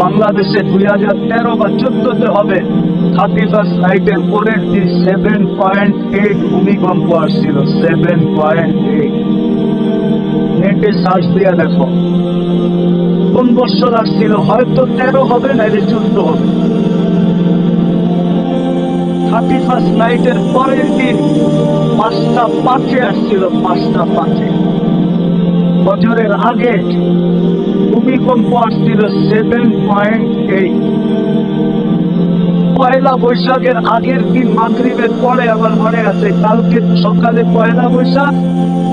বাংলাদেশে 2013 বা 14-তে হবে 31st নাইটের পরের দিন 7.8 ভূমিকম্প আসছিল। 7.8 নেটে সার্চ দিয়ে দেখো কোন বছর আসছিল। হয়তো 13 হবে, নাইলে 14 হবে। 31st নাইটের পরের দিন 5টা 5-এ আসছিল। 5টা 5-এ বছরের আগে ভূমিকম্প আসছিল 7.8। পয়লা বৈশাখের আগের দিন মাগরিবের পরে, আমার মনে আছে কালকে সকালে পয়লা বৈশাখ,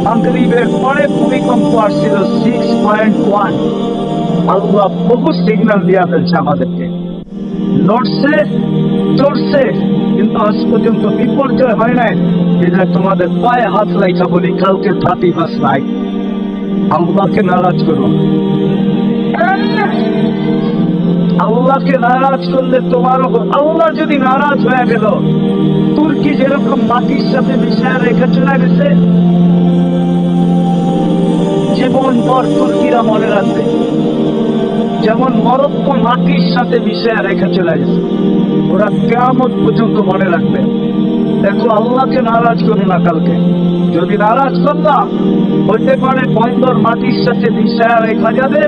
মাগরিবের পরে ভূমিকম্প আসছিল 6.1। আল্লাহ বহু সিগন্যাল দিয়া ফেলছে আমাদেরকে, নড়ছে চড়ছে, কিন্তু আজ পর্যন্ত বিপর্যয় হয় নাই। এটা তোমাদের পায়ে হাত লাইকা বলি, কালকে 31st নাইট। আল্লাহকে নারাজ করো। আল্লাহকে নারাজ করলে তোমার আল্লাহ যদি নারাজ হয়ে গেল, তুর্কি যেরকম মাটির সাথে মিশায় রেখে চলে গেছে, জীবন ভর তুর্কিরা মনে রাখবে, যেমন মরক্কো মাটির সাথে মিশায় রেখে চলে গেছে, ওরা কিয়ামত পর্যন্ত মনে রাখবে। দেখো আল্লাহকে নারাজ করো না। কালকে যদি নারাজ করলাম, হইতে পারে বন্দর মাটির সাথে মিশায় রেখা যাবে,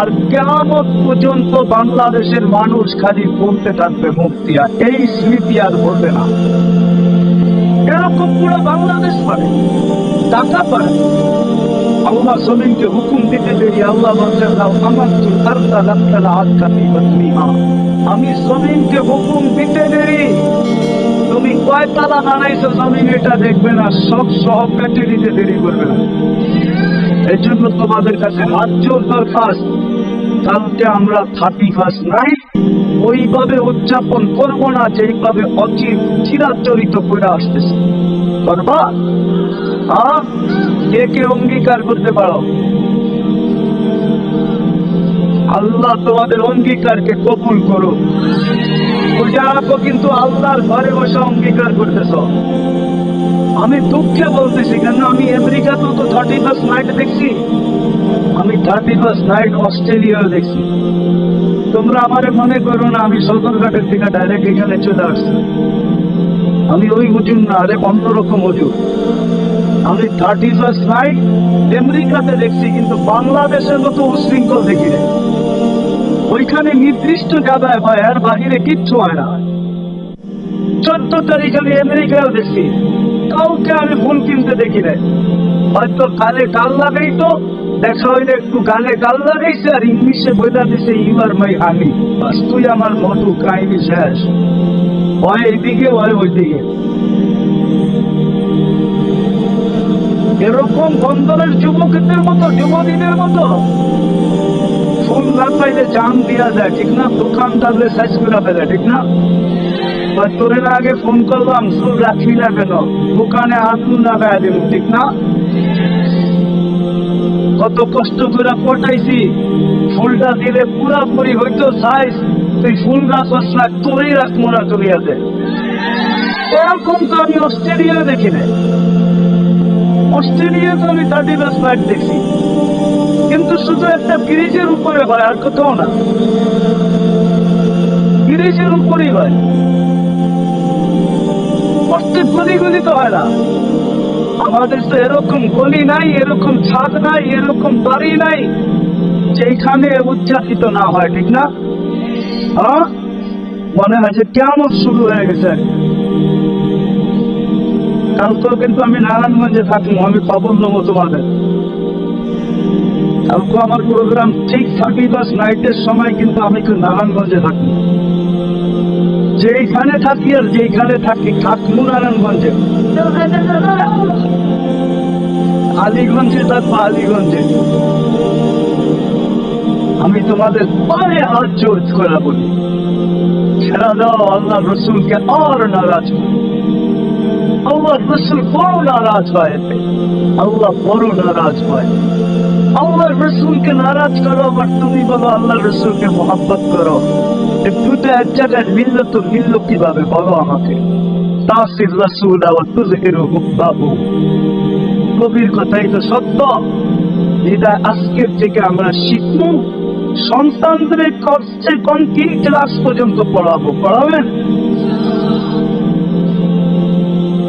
আর কিয়ামত পর্যন্ত বাংলাদেশের মানুষ খালি বলতে থাকবে মুফতিয়া, এই স্মৃতি আর বলবে না। এরকম পুরো বাংলাদেশ পারে, ঢাকা পারে। আল্লাহ জমিনকে হুকুম দিতে দেরি। আল্লাহ বলছেন, আমি জমিনকে হুকুম দিতে দেরি, তুমি কয়তলা বানাইছো জমিন এটা দেখবে না, সব সহ কেটে দিতে দেরি করবে না। এই জন্য তোমাদের কাছে হাত জোর দরখাস্ত, কালকে আমরা 31st নাইট ওইভাবে উদযাপন করবো না যেইভাবে চিরাচরিত করে আসতেছে। করবা? কে অঙ্গীকার করতে পারো? আল্লাহ তোমাদের অঙ্গীকারকে কবুল করো। পূজা রাখো, কিন্তু আল্লাহর ঘরে বসে অঙ্গীকার করতেছ। আমি দুঃখে বলতেছি, কেন আমি আমেরিকাতেও তো 31st নাইট দেখছি, আমি 31st নাইট অস্ট্রেলিয়াও দেখছি। তোমরা আমারে মনে করো না আমি সদরঘাটের থেকে ডাইরেক্ট এখানে চলে আসছি। আমি ওই হুজুর না, আরে অন্যরকম হুজুর। আমি 31st নাইট আমেরিকাতে দেখছি, কিন্তু বাংলাদেশের মতো উশৃঙ্খল দেখি না। ওইখানে নির্দিষ্ট জায়গায় হয়, আর বাহিরে কিচ্ছু হয় না। 14 তারিখ আমি আমেরিকাও দেখছি, কাউকে আমি ফুল কিনতে দেখি না। হয়তো গালে গাল লাগাই, তো দেখা হইলে একটু গালে গাল লাগাইছে, আর ইংলিশে বইলা দিছে ইউ আর মাই হানি, বাস তুই আমার মধু, কাহিনী শেষ। হয় এইদিকে হয় ওইদিকে। এরকম বন্দরের যুবকদের মতো, যুবতীদের মতো ফুল না পাইলে জান দিয়া যায়, ঠিক না? দোকানদারদের সাইজ করে ফেলে, ঠিক না? তোর আগে ফোন করলাম, ফুল রাখি না কেন, দোকানে আগুন লাগাই দেব, ঠিক না? কত কষ্ট করে পটাইছি, ফুলটা দিলে পুরাপুরি হইতো সাইজ, তুই ফুল রাখস না, তোরই রাখবো না চলিয়াতে। এরকম তো আমি অস্ট্রেলিয়া দেখি না। অস্ট্রেলিয়াতে আমি 31st নাইট দেখছি, কিন্তু শুধু একটা ব্রিজের উপরে হয়, আর কোথাও না। ব্রিজের উপরেই হয়, প্রত্যেক গলি তো হয় না। আমাদের তো এরকম গলি নাই, এরকম ছাদ নাই, এরকম বাড়ি নাই যেখানে উদযাপিত না হয়, ঠিক না? মনে হয় যে কেমন শুরু হয়ে গেছে। কালকেও কিন্তু আমি নারায়ণগঞ্জে থাকবো, আমি খবর নেবো তোমাদের। কালকে আমার প্রোগ্রাম ঠিক 31st নাইটের সময়, কিন্তু আমি নারায়ণগঞ্জে থাকবো। যেইখানে থাকি আর যেইখানে থাকি, থাকবো নারায়ণগঞ্জে। আলীগঞ্জে থাকবো, আলীগঞ্জে। আমি তোমাদের পায়ে হাত জোর করে বলি, ছেড়া দাও, আল্লাহ রসুলকে আর নারাজ করো। আল্লাহ রসুল বড় নারাজ হয়, আল্লাহ বড় নারাজ হয়। আল্লাহ রসুলকে নারাজ করো, আবার তুমি বলো আল্লাহ রসুলকে মোহাব্বত করো। দুটো এক জায়গায় মিললে তো মিলল কিভাবে বলো আমাকে? তাসির রসুল আবার তুজহিরু হুব্বাহু, কবির কথাই তো সত্য। এটা আজকের থেকে আমরা শিখবো, সন্তানদের কষ্টে কোন 3 ক্লাস পর্যন্ত পড়াবেন?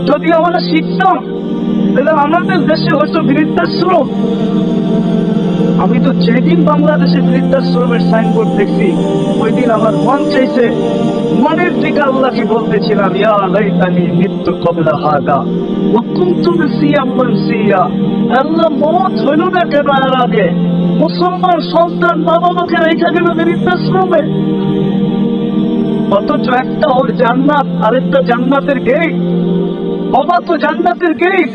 যদি আমরা শিখতাম তাহলে আমাদের দেশে হয়তো বৃদ্ধাশ্রম। আমি তো যেদিন বাংলাদেশে বৃদ্ধাশ্রমের সাইনবোর্ড দেখছি ওই দিন আমার মন চাইছে, মনের দিকে আল্লাহকে বলতেছিলাম, ইয়া লাইতানি মিত্তু ক্বাবলা হাদা ওয়া কুনতু নাসিয়াম মানসিয়া। আল্লাহ, মওত হইল না কেন এর আগে? মুসলমান সন্তান মা বাবাকে রেখে গেল বৃদ্ধাশ্রমে, অথচ একটা ওর জান্নাত আরেকটা জান্নাতের গেট। বাবা তো জান্নাতের গেট,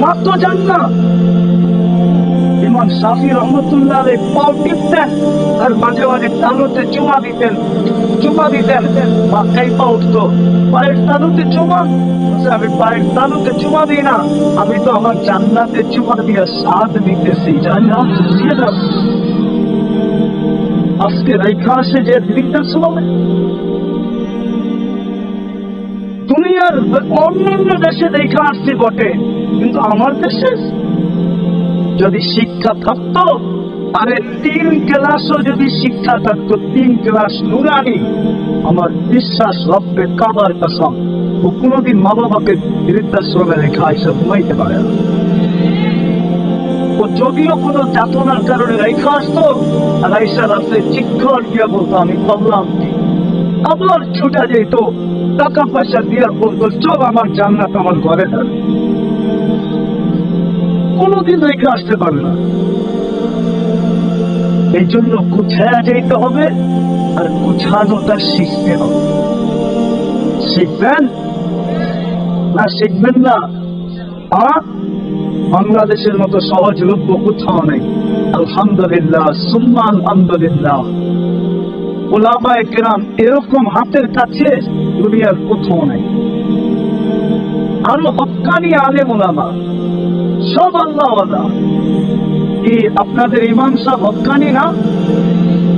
মা তো জান্নাত। ইমাম শাফি রহমতুল্লাহ আলাইহি পাও টিপতেন আর মাঝে মাঝে তালুতে চুমা দিতেন। মা কাইপা উঠতো, পায়ের তালুতে চুমা। আমি পায়ের তালুতে চুমা দিই না, আমি তো আমার জান্নাতে চুমা দিয়ে স্বাদ নিতেছি। জান্নাত দিয়ে দাও। আজকে রেখা আসে যে বৃদ্ধাশ্রমে। দুনিয়ার অন্যান্য দেশে দেখা আসছি বটে, কিন্তু আমার দেশে যদি শিক্ষা থাকতো, আরে 3 ক্লাসও যদি শিক্ষা থাকতো, 3 ক্লাস নুরানি, আমার বিশ্বাস রব্বে কাবার কসম ও কোনদিন মা বাবাকে বৃদ্ধাশ্রমে রেখা এসে ঘুমাইতে পারে না। ও যদিও কোনো যাতনার কারণে রেখা আসতো, আর আইসা রাস্তে চিৎকার দিয়ে বলতো আমি পাবলাম কি, আবার ছুটা যেত, টাকা পয়সা দিয়ে বলতো চল আমার জান্নাত আমার ঘরে থাকে। কোনদিন রেখে আসতে পারবে না। এই জন্য গুছায়া যেতে হবে, আর গুছানোটা শিখতে হবে। শিখবেন না শিখবেন না? বাংলাদেশের মতো সহজলভ্য কোথাও নেই। আলহামদুলিল্লাহ, সুম্মা আলহামদুলিল্লাহ। উলামায়ে কেরাম এরকম হাতের কাছে দুনিয়ার কোথাও নেই। আরো হক্কানি আলেম উলামা, সব আল্লাহওয়ালা। কি আপনাদের ইমাম সাহেব হক্কানি না?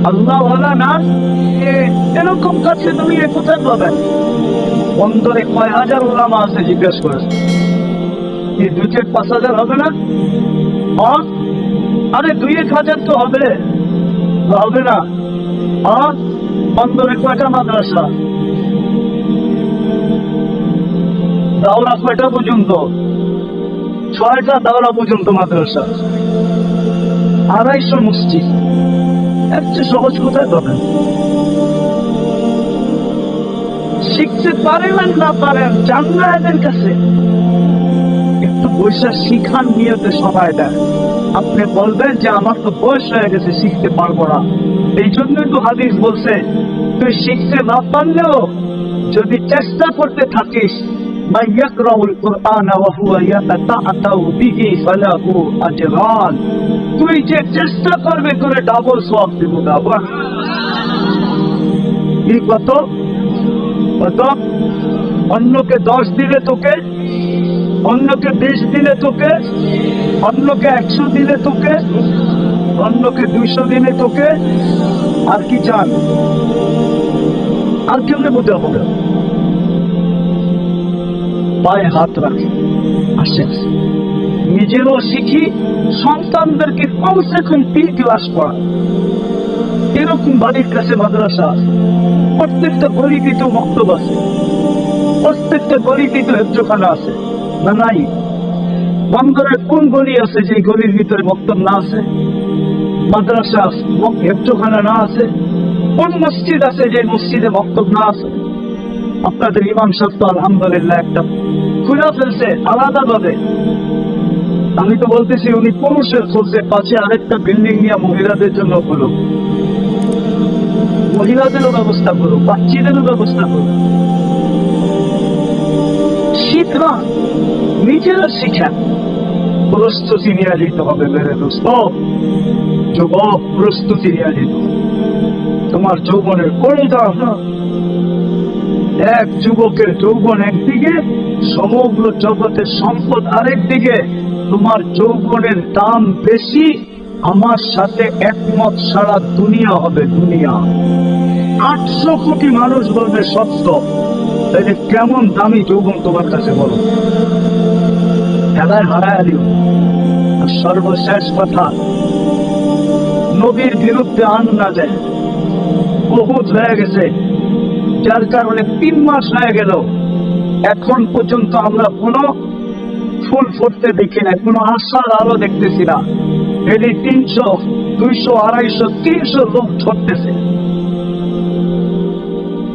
আল্লাহওয়ালা না? এরকম কাছে দুনিয়া কোথায় পাবেন? বন্দরে কয় হাজার উলামা আছে জিজ্ঞেস করেছে। কি 2-5,000 হবে না? আরে 2-1,000 তো হবে না। বন্দরে কয়টা মাদ্রাসা? দাওরা কয়টা পর্যন্ত? 6টা দাওরা পর্যন্ত মাদ্রাসা, 250 মসজিদ। এর চেয়ে সহজ কোথায় পাবেন? শিখতে পারেন আর না পারেন, চান না এদের কাছে একটু বৈশা শিখান নিয়েতে সময় দেয়। আপনি বলবেন যে আমার তো বয়স হয়ে গেছে, শিখতে পারবো না। এই জন্যই তো হাদিস বলছে, তুই শিখতে না পারলেও যদি চেষ্টা করতে থাকিস, তুই যে চেষ্টা করবে করে ডাবল সওয়াব দিব। কি কত? অন্যকে 10 দিলে তোকে, অন্যকে 20 দিলে তোকে, অন্যকে 100 দিলে তোকে, অন্যকে 200 দিলে তোকে। আর কি চান? আর কেমনে বুঝতে হবে? পায়ে হাত রাখি, আসেন নিজেরও শিখি, সন্তানদেরকে কমসে কম 3 ক্লাস পড়া। এরকম বাড়ির কাছে মাদ্রাসা আছে, প্রত্যেকটা গরিবই তো মক্তব আছে, প্রত্যেকটা গরিবই তো হেফজখানা আছে না নাই? বন্দরের কোন গলি আছে যে গলির ভিতরে মক্তব না আছে, মাদ্রাসা হেফজখানা না আছে? কোন মসজিদ আছে যে মসজিদে মক্তব না আছে? আপনাদের ইমাম সাহেব তো আলহামদুলিল্লাহ একটা খুলে ফেলছে আলাদা ভাবে। আমি তো বলতেছি উনি পুরুষের খুলছে, পাশে আরেকটা বিল্ডিং নিয়ে মহিলাদের জন্য হলো, মহিলাদেরও ব্যবস্থা করুক, বাচ্চাদেরও ব্যবস্থা করুক। শিখরা নিজেরা শিখেন, প্রস্তুতি নিয়ে যেতে হবে। মেরে দোস্ত, যুবক, প্রস্তুতি নিয়ে যেতে হবে। তোমার যৌবনের কোনো দাম না। এক যুবকের যৌবন একদিকে, সমগ্র জগতের সম্পদ আরেকদিকে। তোমার যৌবনের দাম বেশি, আমার সাথে একমত, সারা দুনিয়া হবে দুনিয়া। 800 কোটি মানুষ বলবে সত্য, তাহলে কেমন দামি যৌবন তোমার কাছে বলো? খেলায় হারায় দিও। আর সর্বশেষ কথা, নবীর বিরুদ্ধে আন না যায়। বহুত হয়ে গেছে, যার কারণে 3 মাস হয়ে গেল, এখন পর্যন্ত আমরা কোনো ফুল ফুটতে দেখি না, কোনো আশার আলো দেখতেছি না। এটি 300, 200, 250, 300 লোক ঝরতেছে,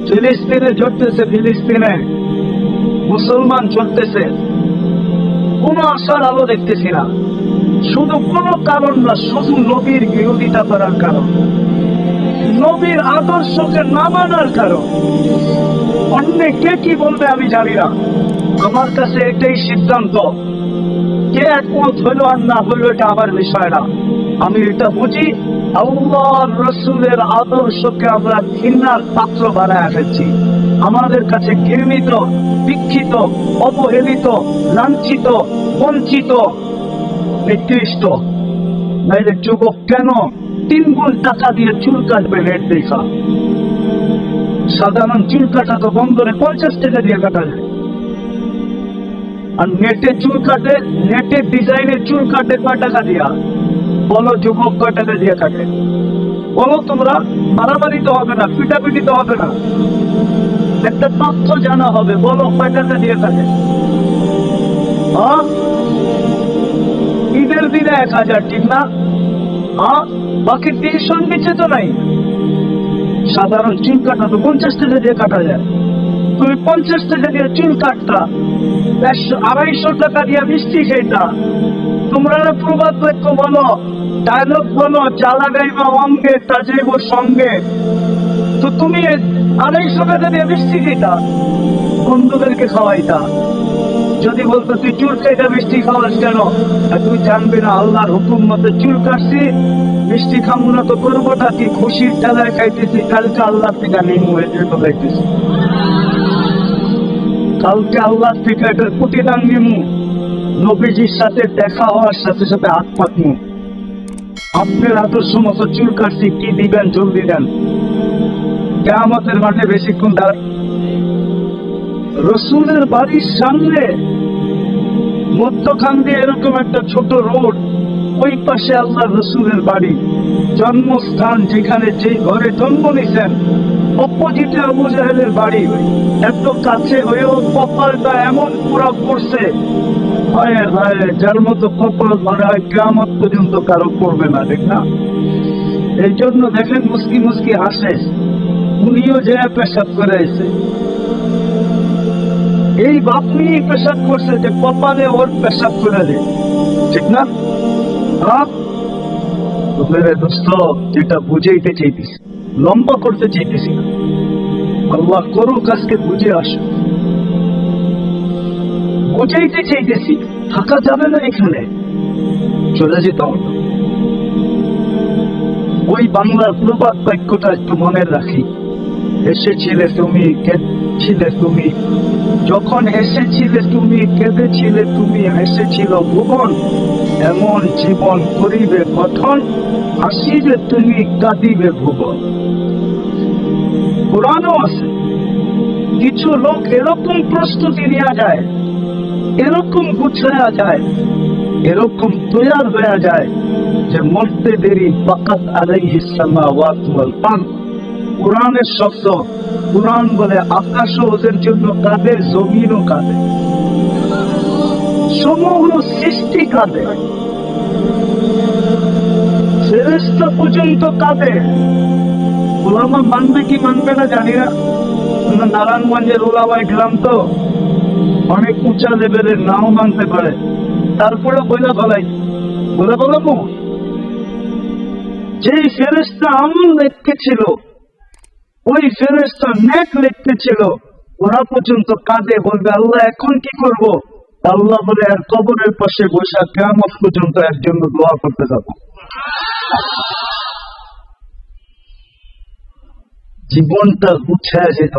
ফিলিস্তিনে ঝরতেছে, ফিলিস্তিনে মুসলমান ঝরতেছে, কোনো আশার আলো দেখতেছি না। শুধু কোনো কারণ না, শুধু নবীর বিরোধিতা করার কারণ, নবীর আদর্শকে না মানার কারণ। অন্য কে কি বলবে আমি জানি না, আমার কাছে এটাই সিদ্ধান্ত, কে একমত হইল আর না হইল এটা আমার বিষয় না। আমি এটা বুঝি, আল্লাহর রাসূলের আদর্শকে আমরা ঘৃণার পাত্র বানায় ফেলছি। আমাদের কাছে ঘৃণিত, বিক্ষিত, অবহেলিত, লাঞ্ছিত, বঞ্চিত, নিকৃষ্ট। নাইলে যুবক কেন 3 গুণ টাকা দিয়ে চুল কাটবে নেট দেখা? সাধারণ চুল কাটা তো বন্দরে 50 টাকা দিয়ে কাটা যায়, আর নেটে চুল কাটে, নেটের ডিজাইনের চুল কাটে কয় টাকা দিয়া? বলো যুবক, কয় টাকা দিয়ে কাটে? বলো তোমরা। মারামারি তো হবে না, পিটাপিটি তো হবে না, একটা তথ্য জানা হবে। বলো কয় টাকা দিয়ে কাটে? ঈদের দিনে 1000, ঠিক না? বাকি 300 নিচে তো নাই। সাধারণ চুল কাটা তো 50 টাকা দিয়ে কাটা যায়। তুমি 50 টাকা দিয়ে চুল কাটতা, 250 টাকা দিয়ে মিষ্টি খেতা। তোমরা প্রবাদ বাক্য বলো, ডায়লগ বলো, জ্বালা গাইবা অঙ্গে তা যাইব সঙ্গে। তো তুমি 250 টাকা দিয়ে মিষ্টি খেতা, বন্ধুদেরকে খাওয়াইতা। যদি বলতো তুই চুল কেটে মিষ্টি খাওয়াস কেন? আর তুই জানবি না আল্লাহর হুকুম মতো চুল কাটছি, মিষ্টি খাবো না তো করবোটা কি? খুশির ঠেলায় খাইতেছি, কালকে আল্লাহ থেকে নিমু এজন্য খাইতেছি, কালকে আল্লাহ থেকে এটার প্রতিদান নিমু। নবীজির সাথে দেখা হওয়ার সাথে সাথে হাত পাতমু। আপনার আদর্শ মতো চুল কাটছি, কি দিবেন জলদি দেন। কিয়ামতের মাঠে বেশিক্ষণ দাঁড়। রসুলের বাড়ির সামনে মধ্যখান দিয়ে এরকম একটা ছোট রোড, ওই পাশে আল্লাহ রসুলের বাড়ি, জন্মস্থান, যেখানে যে ঘরে জন্ম নিছেন, অপোজিটে আবু জাহেলের বাড়ি। এত কাছে হয়েও কপালটা এমন পুরা পড়ছে, হায় হায়, যার মতো কপাল মনে হয় কিয়ামত পর্যন্ত কারো পড়বে না, ঠিক না? এই জন্য দেখেন মুস্কি মুস্কি হাসে, উনিও যে পেশাব করে এসে, এই বাপ নিয়ে পেশাব করছে যে কপালে ওর পেশাব করে দেয়, ঠিক না? মেরে দোস্ত, যেটা বুঝাইতে চাইতেছি, লম্বা করতে চাইতেছি না, আল্লাহ করুক আজকে বুঝে আসো। বুঝাইতে চাইতেছি, থাকা যাবে না এখানে, চলে যেতে হবে। ওই বাংলার প্রবাদ বাক্যটা একটু মনে রাখি, এসেছিলে তুমি, কেঁদেছিলে তুমি, যখন এসেছিলে তুমি, কেঁদেছিলে তুমি, এসেছিল ভুবন, এমন জীবন করিবে গঠন, হাসিবে তুমি, কাঁদিবে ভুবন। কোরআনও আছে, কিছু লোক এরকম প্রস্তুতি নেওয়া যায়, এরকম গুছায়া যায়, এরকম তৈয়ার হয়ে যায় যে মরতে দেরি ফাকাত আলাইহিস সামাওয়াত ওয়াল আরদ। কোরআনের শব্দ, কোরআন বলে আকাশও ওদের জন্য কাঁদে, জমিনও কাঁদে, সমগ্র সৃষ্টি কাঁদে, ফেরেশতা পর্যন্ত কাঁদে। ওলামা মানবে কি মানবে না জানি না, নারায়ণগঞ্জের ওলামায়ে গ্রাম তো অনেক উঁচা লেভেলের, নাও মানতে পারে, তারপরে বইলা বলাই বলে বলবো, যেই ফেরেশতা আমল লিখতে ছিল, ওই ফেরেশতা নেক লিখতে ছিল, ওরা পর্যন্ত কাঁদে, বলবে আল্লাহ এখন কি করব? আল্লাহ বলে আর কবরের পাশে বসে কিয়ামত পর্যন্ত এর জন্য দোয়া করতে যাব। জীবনটা গুছায় যেত।